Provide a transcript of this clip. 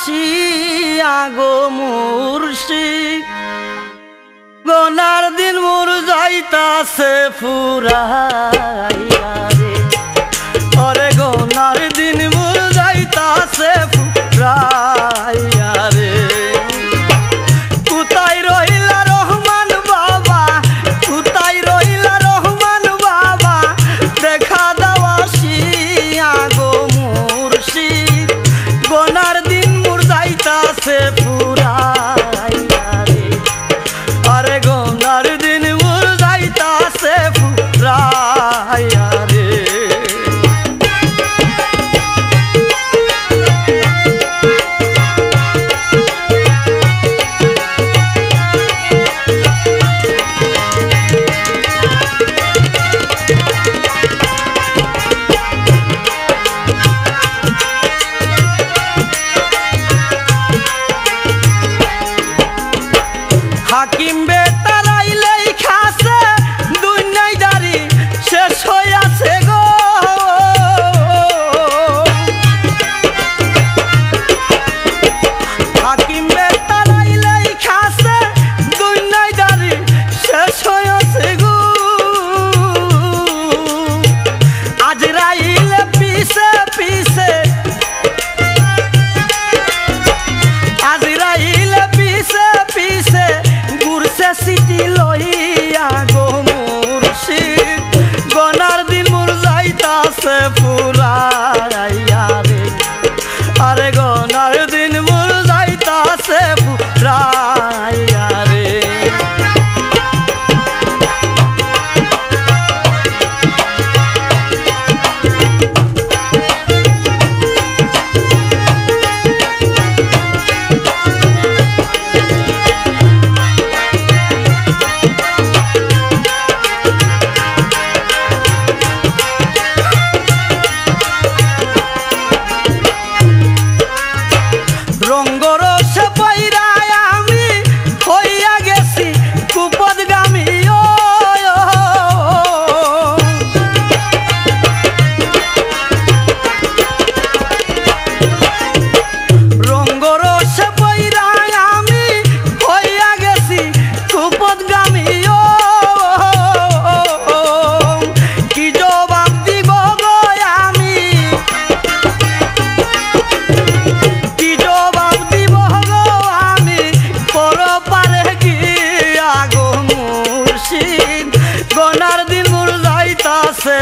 আসিয়া গো মুর্শিদ গোনার দিন মোর যাইতাছে ফুরাইয়া রে ওরে গোনার দিন মোর যাইতাছে ফুরাইয়া রে কোথায় রইলা রহমান বাবা কোথায় রইলা রহমান বাবা দেখা দাও আসিয়া গো মুর্শিদ গোনার দিন মোর যাইতাছে ফুরাইয়া রে আরে গোনার দিন মোর যাইতাছে ফুরাইয়া রে হাকিম বেটার আইলেই খাসে দুনিয়ায় দাঁড়ি শেষ হইয়াছে গো হাকিম বেটার আইলেই খাসে দুনিয়ায় দাঁড়ি শেষ হইয়াছে গো আজরাইলে পিছে পিছে আজরাইলে পিছে পিছে সিটি লইয়া গো মুর্শিদ গোনার দিন মোর যাইতাছে ফুরাইয়া রে আরে গোনার দিন মোর যাইতাছে ফুরাইয়া রে রঙ্গরসে পইরায় আমি হইয়া গেছি কুপদগামী রঙ্গরসে পইরায় আমি হইয়া গেছি কুপদগামী কি জবাব দিব গো আমি কি জবাব দিব গো আমি পরপারে গিয়া গো মুর্শিদ গোনার দিন মোর যাইতাছে